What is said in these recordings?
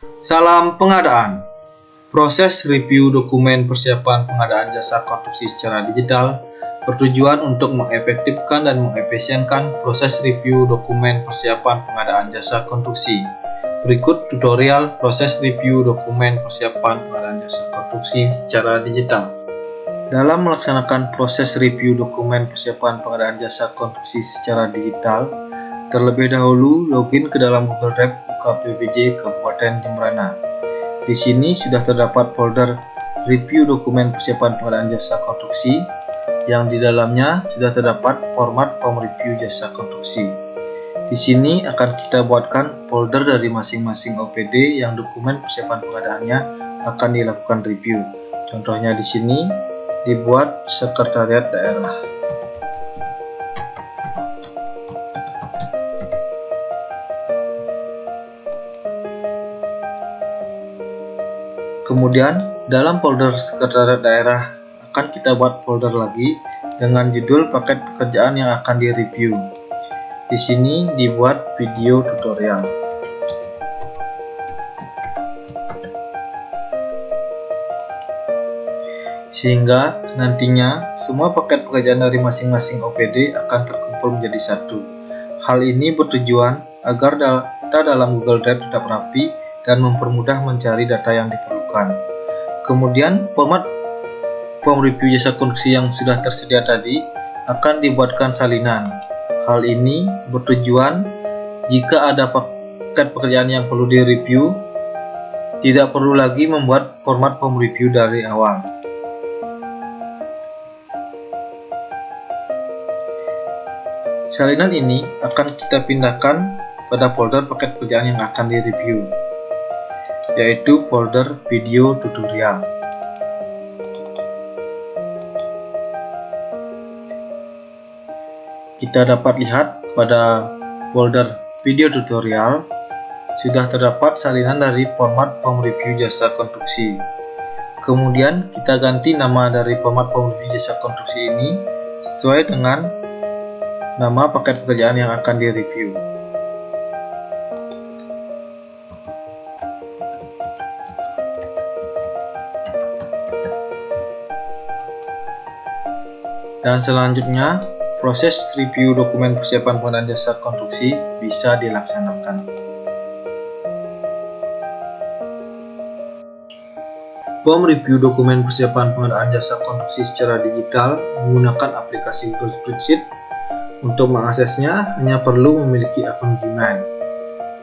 Salam pengadaan. Proses review dokumen persiapan pengadaan jasa konstruksi secara digital bertujuan untuk mengefektifkan dan mengefisienkan proses review dokumen persiapan pengadaan jasa konstruksi. Berikut tutorial proses review dokumen persiapan pengadaan jasa konstruksi secara digital. Dalam melaksanakan proses review dokumen persiapan pengadaan jasa konstruksi secara digital, terlebih dahulu login ke dalam Google Drive UKPVJ Kabupaten Jembrana. Di sini sudah terdapat folder review dokumen persiapan pengadaan jasa konstruksi yang di dalamnya sudah terdapat format form review jasa konstruksi. Di sini akan kita buatkan folder dari masing-masing OPD yang dokumen persiapan pengadaannya akan dilakukan review. Contohnya di sini dibuat sekretariat daerah. Kemudian dalam folder sekretariat daerah akan kita buat folder lagi dengan judul paket pekerjaan yang akan direview. Di sini dibuat video tutorial. Sehingga nantinya semua paket pekerjaan dari masing-masing OPD akan terkumpul menjadi satu. Hal ini bertujuan agar data dalam Google Drive tetap rapi dan mempermudah mencari data yang diperlukan. Kemudian format form review jasa konstruksi yang sudah tersedia tadi akan dibuatkan salinan. Hal ini bertujuan jika ada paket pekerjaan yang perlu direview, tidak perlu lagi membuat format form review dari awal. Salinan ini akan kita pindahkan pada folder paket pekerjaan yang akan direview, yaitu folder video tutorial. Kita dapat lihat pada folder video tutorial sudah terdapat salinan dari format form review jasa konstruksi. Kemudian kita ganti nama dari format form review jasa konstruksi ini sesuai dengan nama paket pekerjaan yang akan direview. Dan selanjutnya, proses review dokumen persiapan pengadaan jasa konstruksi bisa dilaksanakan. Form review dokumen persiapan pengadaan jasa konstruksi secara digital menggunakan aplikasi Google Spreadsheet. Untuk mengaksesnya, hanya perlu memiliki akun Gmail.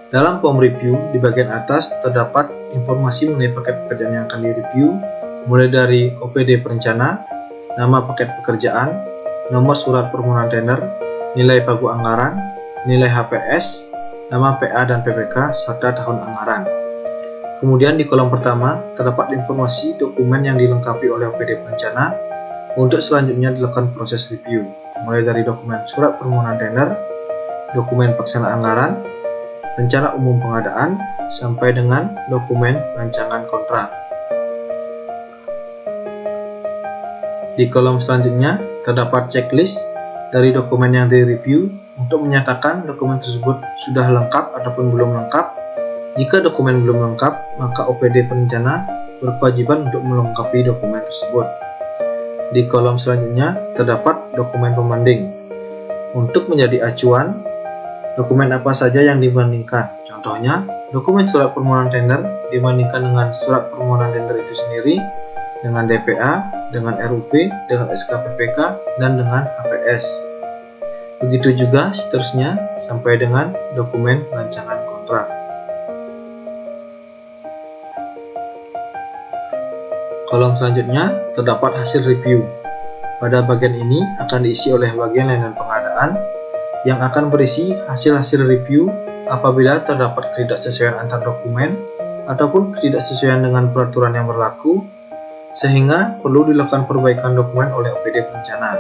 Dalam form review, di bagian atas terdapat informasi mengenai paket pekerjaan yang akan direview, mulai dari OPD perencana, nama paket pekerjaan, nomor surat permohonan tender, nilai pagu anggaran, nilai HPS, nama PA dan PPK, serta tahun anggaran. Kemudian di kolom pertama terdapat informasi dokumen yang dilengkapi oleh OPD perencana untuk selanjutnya dilakukan proses review, mulai dari dokumen surat permohonan tender, dokumen pelaksana anggaran, rencana umum pengadaan, sampai dengan dokumen rancangan kontrak. Di kolom selanjutnya terdapat checklist dari dokumen yang direview untuk menyatakan dokumen tersebut sudah lengkap ataupun belum lengkap. Jika dokumen belum lengkap, maka OPD perencana berkewajiban untuk melengkapi dokumen tersebut. Di kolom selanjutnya terdapat dokumen pembanding. Untuk menjadi acuan, dokumen apa saja yang dibandingkan. Contohnya, dokumen surat permohonan tender dibandingkan dengan surat permohonan tender itu sendiri, dengan DPA, dengan RUP, dengan SKPPK, dan dengan HPS. Begitu juga seterusnya sampai dengan dokumen rancangan kontrak. Kolom selanjutnya terdapat hasil review. Pada bagian ini akan diisi oleh bagian layanan pengadaan yang akan berisi hasil-hasil review apabila terdapat ketidaksesuaian antar dokumen ataupun ketidaksesuaian dengan peraturan yang berlaku, sehingga perlu dilakukan perbaikan dokumen oleh OPD perencana.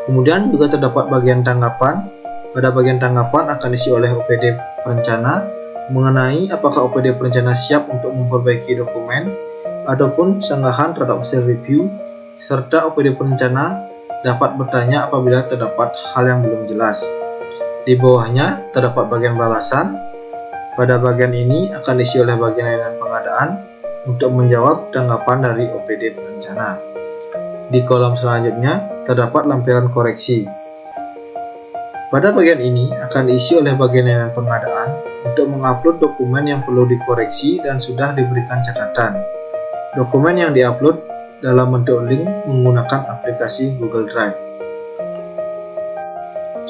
Kemudian juga terdapat bagian tanggapan. Pada bagian tanggapan akan diisi oleh OPD perencana mengenai apakah OPD perencana siap untuk memperbaiki dokumen ataupun sanggahan terhadap hasil review, serta OPD perencana dapat bertanya apabila terdapat hal yang belum jelas. Di bawahnya terdapat bagian balasan. Pada bagian ini akan diisi oleh bagian layanan pengadaan untuk menjawab tanggapan dari OPD perencana. Di kolom selanjutnya terdapat lampiran koreksi. Pada bagian ini akan diisi oleh bagian layanan pengadaan untuk mengupload dokumen yang perlu dikoreksi dan sudah diberikan catatan. Dokumen yang diupload dalam bentuk link menggunakan aplikasi Google Drive.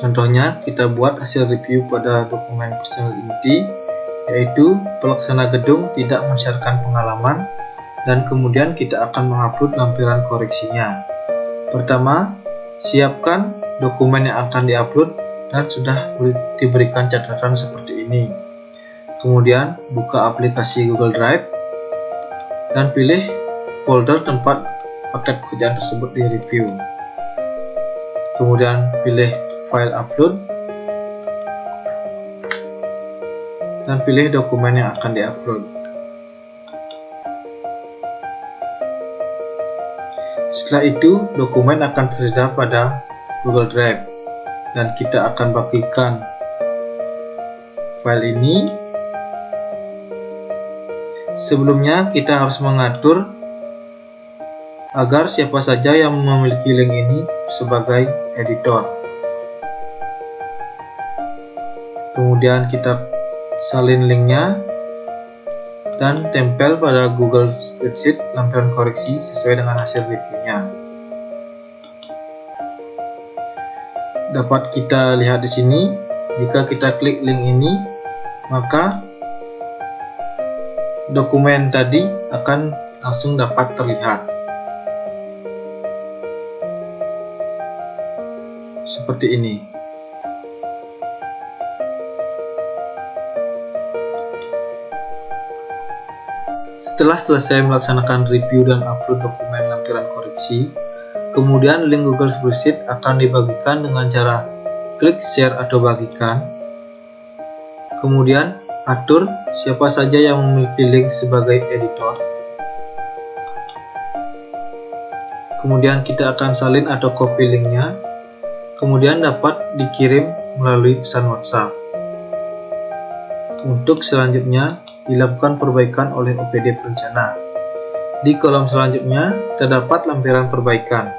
Contohnya, kita buat hasil review pada dokumen personal inti, yaitu pelaksana gedung tidak mensyaratkan pengalaman, dan kemudian kita akan mengupload lampiran koreksinya. Pertama, siapkan dokumen yang akan diupload dan sudah diberikan catatan seperti ini. Kemudian, buka aplikasi Google Drive dan pilih folder tempat paket pekerjaan tersebut di review. Kemudian, pilih file upload dan pilih dokumen yang akan diupload. Setelah itu, dokumen akan tersedia pada Google Drive dan kita akan bagikan file ini. Sebelumnya, kita harus mengatur agar siapa saja yang memiliki link ini sebagai editor. Kemudian kita salin linknya dan tempel pada Google Spreadsheet lampiran koreksi sesuai dengan hasil reviewnya. Dapat kita lihat di sini, jika kita klik link ini, maka dokumen tadi akan langsung dapat terlihat. Seperti ini. Setelah selesai melaksanakan review dan upload dokumen lampiran koreksi, kemudian link Google Spreadsheet akan dibagikan dengan cara klik share atau bagikan. Kemudian atur siapa saja yang memiliki link sebagai editor. Kemudian kita akan salin atau copy linknya. Kemudian dapat dikirim melalui pesan WhatsApp. Untuk selanjutnya dilakukan perbaikan oleh OPD perencana. Di kolom selanjutnya terdapat lampiran perbaikan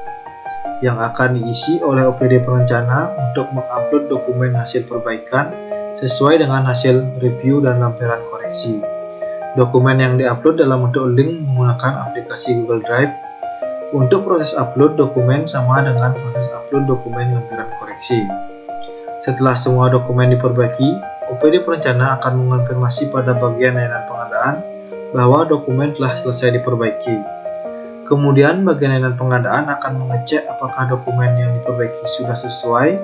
yang akan diisi oleh OPD perencana untuk mengupload dokumen hasil perbaikan sesuai dengan hasil review dan lampiran koreksi. Dokumen yang diupload dalam bentuk link menggunakan aplikasi Google Drive. Untuk proses upload dokumen sama dengan proses upload dokumen lampiran koreksi. Setelah semua dokumen diperbaiki, OPD perencana akan mengonfirmasi pada bagian layanan pengadaan bahwa dokumen telah selesai diperbaiki. Kemudian bagian layanan pengadaan akan mengecek apakah dokumen yang diperbaiki sudah sesuai.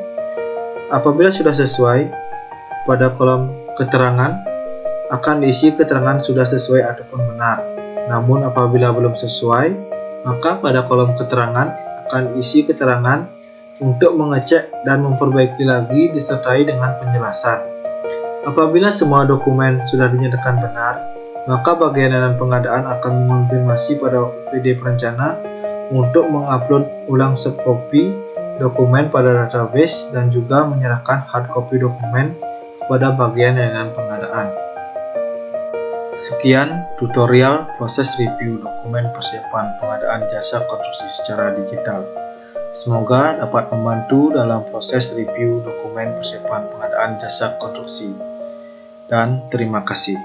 Apabila sudah sesuai, pada kolom keterangan akan diisi keterangan sudah sesuai ataupun benar. Namun apabila belum sesuai, maka pada kolom keterangan akan diisi keterangan untuk mengecek dan memperbaiki lagi disertai dengan penjelasan. Apabila semua dokumen sudah dinyatakan benar, maka bagian layanan pengadaan akan mengonfirmasi pada OPD perencana untuk mengupload ulang subcopy dokumen pada database dan juga menyerahkan hard copy dokumen kepada bagian layanan pengadaan. Sekian tutorial proses review dokumen persiapan pengadaan jasa konstruksi secara digital. Semoga dapat membantu dalam proses review dokumen persiapan pengadaan jasa konstruksi. Dan terima kasih.